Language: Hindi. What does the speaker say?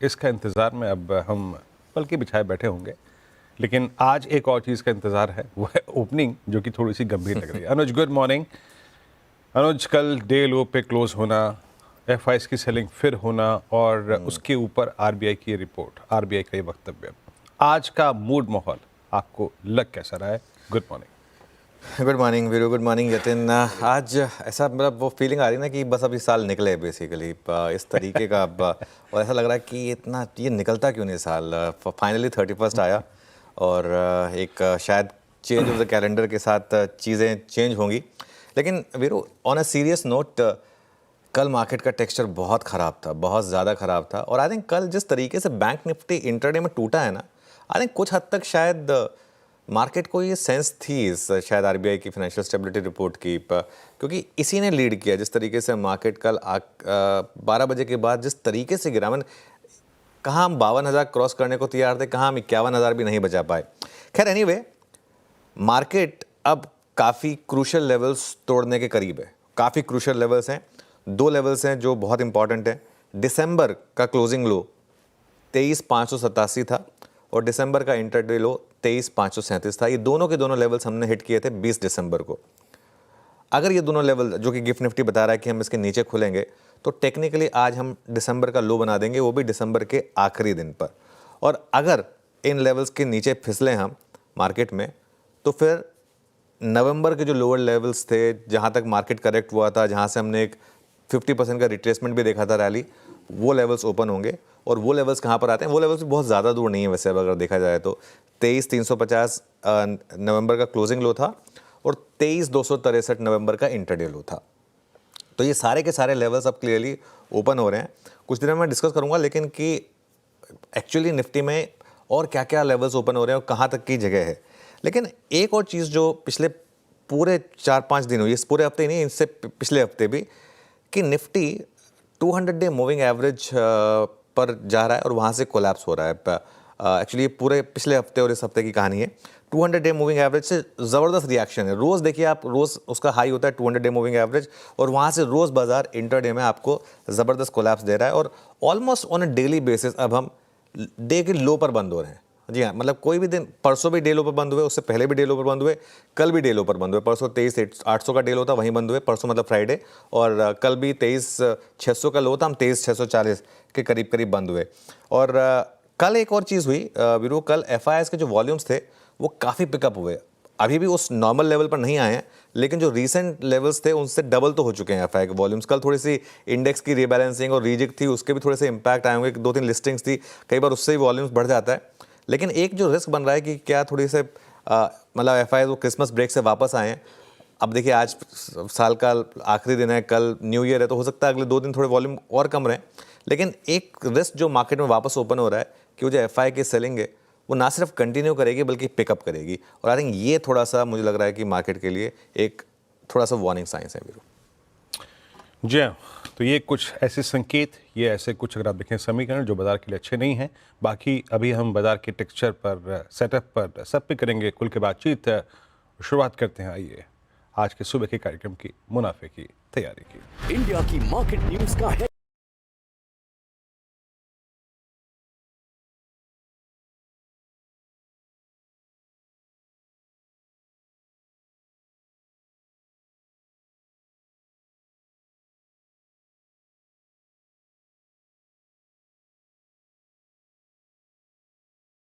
इसका इंतज़ार में अब हम पलके बिछाए बैठे होंगे, लेकिन आज एक और चीज़ का इंतज़ार है, वो है ओपनिंग, जो कि थोड़ी सी गंभीर लग रही है। अनुज, गुड मॉर्निंग। अनुज, कल डे लो पे क्लोज होना, एफआईएस की सेलिंग फिर होना और उसके ऊपर आरबीआई की रिपोर्ट, आरबीआई का ये वक्तव्य, आज का मूड माहौल आपको लग कैसा रहा है? Good morning. Good morning Veeru, good morning Yatin. आज ऐसा मतलब वो फीलिंग आ रही ना कि बस अभी साल निकले बेसिकली इस तरीके का अब। और ऐसा लग रहा है कि इतना ये निकलता क्यों नहीं साल। फाइनली 31 आया और एक शायद चेंज ऑफ द कैलेंडर के साथ चीज़ें चेंज होंगी। लेकिन Veeru, on a serious note, कल मार्केट का टेक्सचर बहुत ख़राब था, बहुत ज़्यादा ख़राब था। और आई थिंक कल जिस तरीके से बैंक निफ्टी इंटरडे में टूटा है ना, आई थिंक कुछ हद तक शायद मार्केट को ये सेंस थी इस शायद आरबीआई की फाइनेंशियल स्टेबिलिटी रिपोर्ट की, क्योंकि इसी ने लीड किया। जिस तरीके से मार्केट कल 12 बजे के बाद जिस तरीके से गिरा, कहाँ हम 52,000 क्रॉस करने को तैयार थे, कहाँ हम 51,000 भी नहीं बचा पाए। खैर एनीवे, मार्केट अब काफ़ी क्रूशल लेवल्स तोड़ने के करीब है। काफ़ी क्रूशल लेवल्स हैं, दो लेवल्स हैं जो बहुत इंपॉर्टेंट हैं। दिसंबर का क्लोजिंग लो 23,587 था और दिसंबर का इंटरडे लो 23,537 था। ये दोनों के दोनों लेवल्स हमने हिट किए थे 20 दिसंबर को। अगर ये दोनों लेवल, जो कि गिफ्ट निफ्टी बता रहा है कि हम इसके नीचे खुलेंगे, तो टेक्निकली आज हम दिसंबर का लो बना देंगे, वो भी दिसंबर के आखिरी दिन पर। और अगर इन लेवल्स के नीचे फिसले हम मार्केट में, तो फिर नवंबर के जो लोअर लेवल्स थे, जहाँ तक मार्केट करेक्ट हुआ था, जहाँ से हमने एक 50% का रिट्रेसमेंट भी देखा था रैली, वो लेवल्स ओपन होंगे। और वो लेवल्स कहाँ पर आते हैं? वो लेवल्स बहुत ज़्यादा दूर नहीं है वैसे, अगर देखा जाए तो 23,350 नवंबर का क्लोजिंग लो था और 23,263 नवंबर का इंटरडे लो था। तो ये सारे के सारे लेवल्स अब क्लियरली ओपन हो रहे हैं। कुछ दिनों में मैं डिस्कस करूँगा लेकिन कि एक्चुअली निफ्टी में और क्या क्या लेवल्स ओपन हो रहे हैं और कहाँ तक की जगह है। लेकिन एक और चीज़ जो पिछले पूरे 4-5 दिन हुई, इस पूरे हफ्ते ही नहीं, इससे पिछले हफ्ते भी, कि निफ्टी 200 डे मूविंग एवरेज पर जा रहा है और वहाँ से कोलैप्स हो रहा है। एक्चुअली पूरे पिछले हफ्ते और इस हफ्ते की कहानी है। 200 डे मूविंग एवरेज से ज़बरदस्त रिएक्शन है। रोज़ देखिए आप, रोज़ उसका हाई होता है 200 डे मूविंग एवरेज, और वहाँ से रोज़ बाजार इंटरडे में आपको ज़बरदस्त कोलैप्स दे रहा है। और almost on a daily basis अब हम डे के लो पर बंद हो रहे हैं। जी हाँ, मतलब कोई भी दिन, परसों भी डे लो पर बंद हुए, उससे पहले भी डे लो पर बंद हुए, कल भी डे लो पर बंद हुए। परसों 23,800 का डे लो था, वहीं बंद हुए, परसों मतलब फ्राइडे। और कल भी 23,600 का लो था, हम 23,640 के करीब करीब बंद हुए। और कल एक और चीज़ हुई वीरू, कल एफआईआईएस के जो वॉल्यूम्स थे वो काफ़ी पिकअप हुए। अभी भी उस नॉर्मल लेवल पर नहीं आए हैं, लेकिन जो रीसेंट लेवल्स थे उनसे डबल तो हो चुके हैं एफआई के वॉल्यूम्स। कल थोड़ी सी इंडेक्स की रीबैलेंसिंग और रीजिक थी, उसके भी थोड़े से इंपैक्ट आए होंगे। 2-3 लिस्टिंग्स थी, कई बार उससे ही वॉल्यूम्स बढ़ जाता है। लेकिन एक जो रिस्क बन रहा है कि क्या थोड़ी से मतलब एफआई वो क्रिसमस ब्रेक से वापस आए हैं। अब देखिए, आज साल का आखिरी दिन है, कल न्यू ईयर है, तो हो सकता है अगले 2 दिन थोड़े वॉल्यूम और कम रहे। लेकिन एक रिस्क जो मार्केट में वापस ओपन हो रहा है कि वो जो एफआई की सेलिंग है वो ना सिर्फ कंटिन्यू करेगी बल्कि पिकअप करेगी। और आई थिंक ये थोड़ा सा मुझे लग रहा है कि मार्केट के लिए एक थोड़ा सा वार्निंग साइंस है वीरू। जी हाँ, तो ये कुछ ऐसे संकेत, ये ऐसे कुछ अगर आप देखें समीकरण जो बाजार के लिए अच्छे नहीं हैं। बाकी अभी हम बाजार के टेक्सचर पर, सेटअप पर, सब पे करेंगे खुल के बातचीत। शुरुआत करते हैं, आइए आज के सुबह के कार्यक्रम की, मुनाफे की तैयारी की। इंडिया की मार्केट न्यूज का